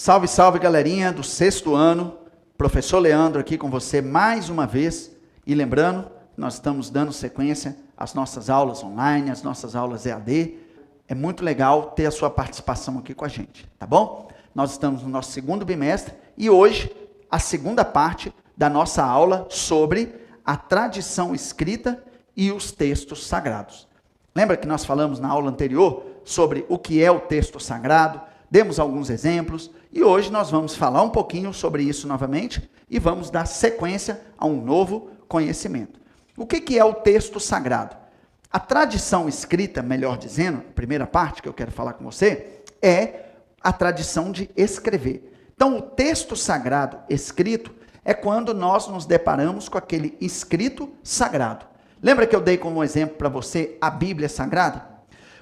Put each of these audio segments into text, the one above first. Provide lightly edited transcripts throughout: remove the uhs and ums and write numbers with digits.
Salve, salve, galerinha do sexto ano. Professor Leandro aqui com você mais uma vez. E lembrando, nós estamos dando sequência às nossas aulas online, às nossas aulas EAD. É muito legal ter a sua participação aqui com a gente, tá bom? Nós estamos no nosso segundo bimestre e hoje a segunda parte da nossa aula sobre a tradição escrita e os textos sagrados. Lembra que nós falamos na aula anterior sobre o que é o texto sagrado? Demos alguns exemplos e hoje nós vamos falar um pouquinho sobre isso novamente e vamos dar sequência a um novo conhecimento. O que é o texto sagrado? A tradição escrita, melhor dizendo, a primeira parte que eu quero falar com você, é a tradição de escrever. Então, o texto sagrado escrito é quando nós nos deparamos com aquele escrito sagrado. Lembra que eu dei como exemplo para você a Bíblia Sagrada?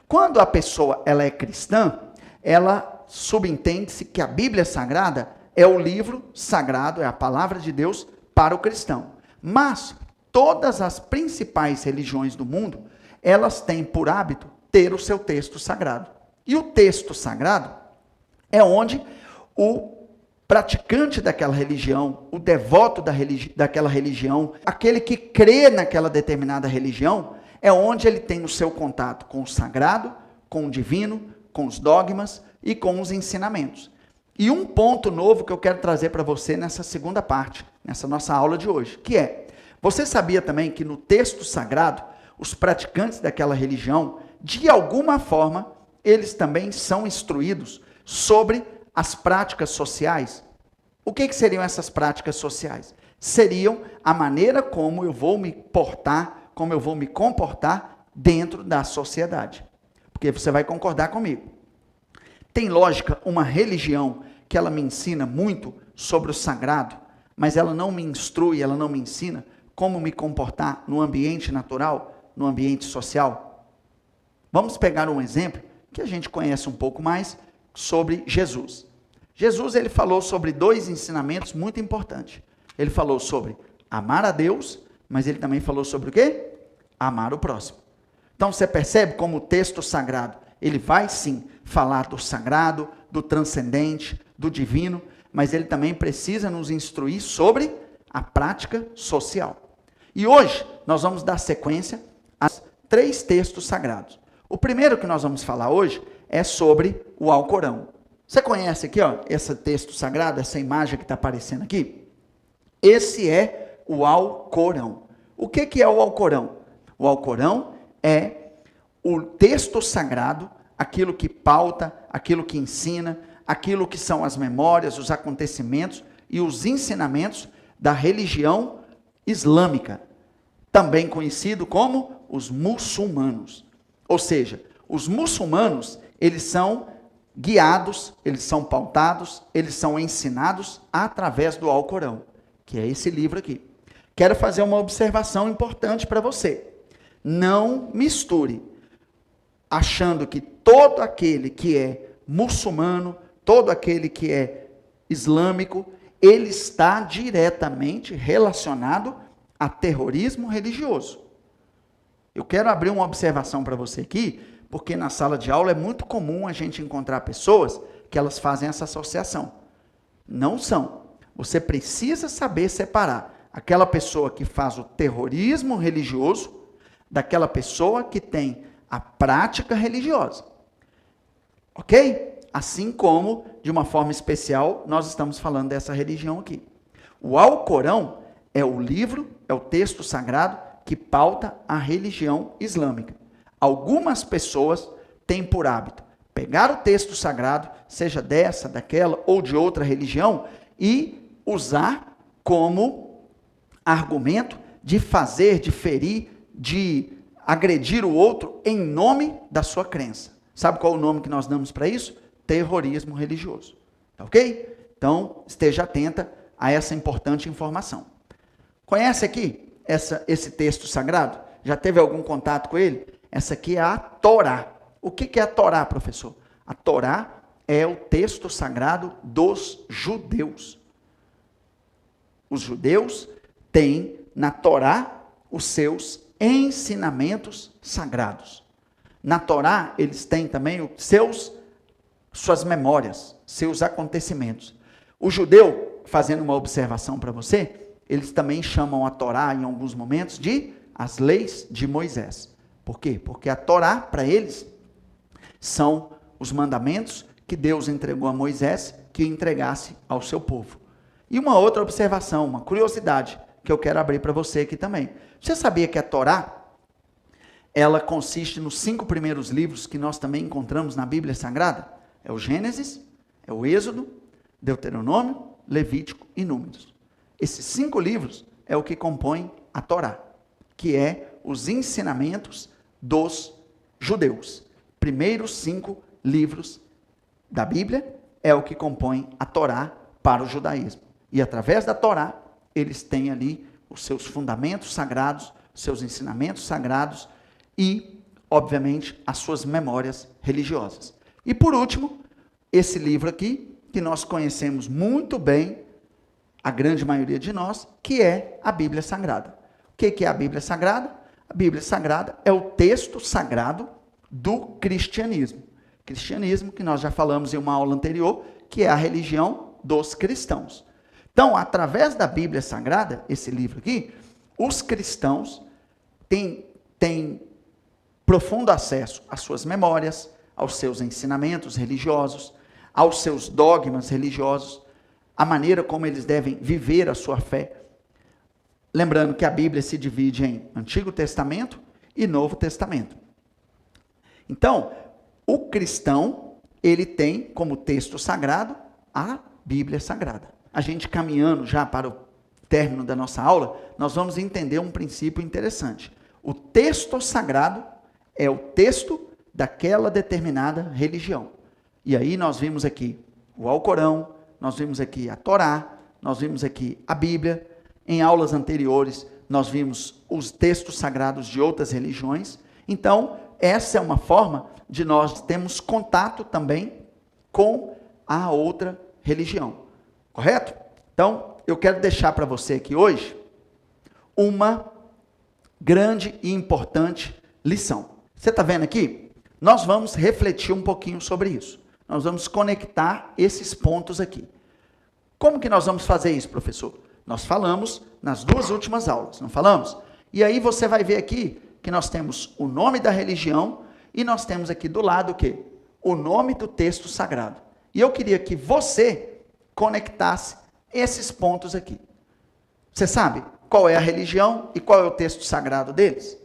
Quando a pessoa ela é cristã, ela subentende-se que a Bíblia Sagrada é o livro sagrado, é a palavra de Deus para o cristão. Mas todas as principais religiões do mundo, elas têm por hábito ter o seu texto sagrado. E o texto sagrado é onde o praticante daquela religião, o devoto daquela religião, aquele que crê naquela determinada religião, é onde ele tem o seu contato com o sagrado, com o divino, com os dogmas e com os ensinamentos. E um ponto novo que eu quero trazer para você nessa segunda parte, nessa nossa aula de hoje, que é, você sabia também que no texto sagrado, os praticantes daquela religião, de alguma forma, eles também são instruídos sobre as práticas sociais? O que seriam essas práticas sociais? Seriam a maneira como eu vou me portar, como eu vou me comportar dentro da sociedade. Porque você vai concordar comigo. Tem lógica uma religião que ela me ensina muito sobre o sagrado, mas ela não me instrui, ela não me ensina como me comportar no ambiente natural, no ambiente social? Vamos pegar um exemplo que a gente conhece um pouco mais sobre Jesus. Jesus, ele falou sobre dois ensinamentos muito importantes. Ele falou sobre amar a Deus, mas ele também falou sobre o quê? Amar o próximo. Então você percebe como o texto sagrado, ele vai sim falar do sagrado, do transcendente, do divino, mas ele também precisa nos instruir sobre a prática social. E hoje nós vamos dar sequência a 3 textos sagrados. O primeiro que nós vamos falar hoje é sobre o Alcorão. Você conhece aqui, ó, esse texto sagrado, essa imagem que está aparecendo aqui? Esse é o Alcorão. O que é o Alcorão? O Alcorão é o texto sagrado, aquilo que pauta, aquilo que ensina, aquilo que são as memórias, os acontecimentos e os ensinamentos da religião islâmica, também conhecido como os muçulmanos. Ou seja, os muçulmanos, eles são guiados, eles são pautados, eles são ensinados através do Alcorão, que é esse livro aqui. Quero fazer uma observação importante para você. Não misture, achando que todo aquele que é muçulmano, todo aquele que é islâmico, ele está diretamente relacionado a terrorismo religioso. Eu quero abrir uma observação para você aqui, porque na sala de aula é muito comum a gente encontrar pessoas que elas fazem essa associação. Não são. Você precisa saber separar aquela pessoa que faz o terrorismo religioso daquela pessoa que tem a prática religiosa. Ok? Assim como, de uma forma especial, nós estamos falando dessa religião aqui. O Alcorão é o livro, é o texto sagrado que pauta a religião islâmica. Algumas pessoas têm por hábito pegar o texto sagrado, seja dessa, daquela ou de outra religião, e usar como argumento de fazer, de ferir, de agredir o outro em nome da sua crença. Sabe qual é o nome que nós damos para isso? Terrorismo religioso. Ok? Então, esteja atenta a essa importante informação. Conhece aqui esse texto sagrado? Já teve algum contato com ele? Essa aqui é a Torá. O que é a Torá, professor? A Torá é o texto sagrado dos judeus. Os judeus têm na Torá os seus ensinamentos sagrados. Na Torá, eles têm também os seus suas memórias, seus acontecimentos. O judeu, fazendo uma observação para você, eles também chamam a Torá, em alguns momentos, de as leis de Moisés. Por quê? Porque a Torá, para eles, são os mandamentos que Deus entregou a Moisés, que entregasse ao seu povo. E uma outra observação, uma curiosidade, que eu quero abrir para você aqui também. Você sabia que a Torá, ela consiste nos 5 primeiros livros que nós também encontramos na Bíblia Sagrada? É o Gênesis, é o Êxodo, Deuteronômio, Levítico e Números. Esses 5 livros é o que compõem a Torá, que é os ensinamentos dos judeus. Primeiros 5 livros da Bíblia é o que compõem a Torá para o judaísmo. E através da Torá, eles têm ali os seus fundamentos sagrados, seus ensinamentos sagrados e, obviamente, as suas memórias religiosas. E por último, esse livro aqui, que nós conhecemos muito bem, a grande maioria de nós, que é a Bíblia Sagrada. O que é a Bíblia Sagrada? A Bíblia Sagrada é o texto sagrado do cristianismo. Cristianismo, que nós já falamos em uma aula anterior, que é a religião dos cristãos. Então, através da Bíblia Sagrada, esse livro aqui, os cristãos têm profundo acesso às suas memórias, aos seus ensinamentos religiosos, aos seus dogmas religiosos, a maneira como eles devem viver a sua fé. Lembrando que a Bíblia se divide em Antigo Testamento e Novo Testamento. Então, o cristão, ele tem como texto sagrado a Bíblia Sagrada. A gente caminhando já para o término da nossa aula, nós vamos entender um princípio interessante. O texto sagrado é o texto daquela determinada religião. E aí nós vimos aqui o Alcorão, nós vimos aqui a Torá, nós vimos aqui a Bíblia. Em aulas anteriores, nós vimos os textos sagrados de outras religiões. Então, essa é uma forma de nós termos contato também com a outra religião. Correto? Então, eu quero deixar para você aqui hoje uma grande e importante lição. Você está vendo aqui? Nós vamos refletir um pouquinho sobre isso. Nós vamos conectar esses pontos aqui. Como que nós vamos fazer isso, professor? Nós falamos nas 2 últimas aulas, não falamos? E aí você vai ver aqui que nós temos o nome da religião e nós temos aqui do lado o quê? O nome do texto sagrado. E eu queria que você conectasse esses pontos aqui. Você sabe qual é a religião e qual é o texto sagrado deles?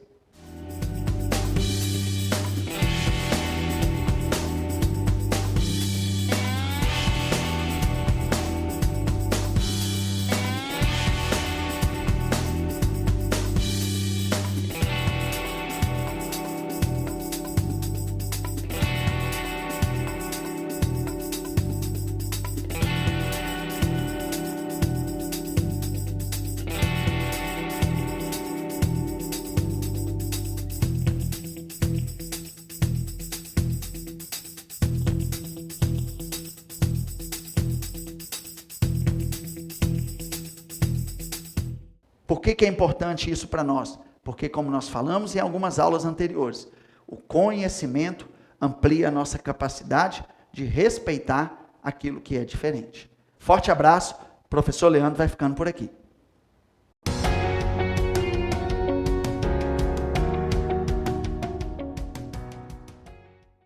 Por que é importante isso para nós? Porque, como nós falamos em algumas aulas anteriores, o conhecimento amplia a nossa capacidade de respeitar aquilo que é diferente. Forte abraço, professor Leandro vai ficando por aqui.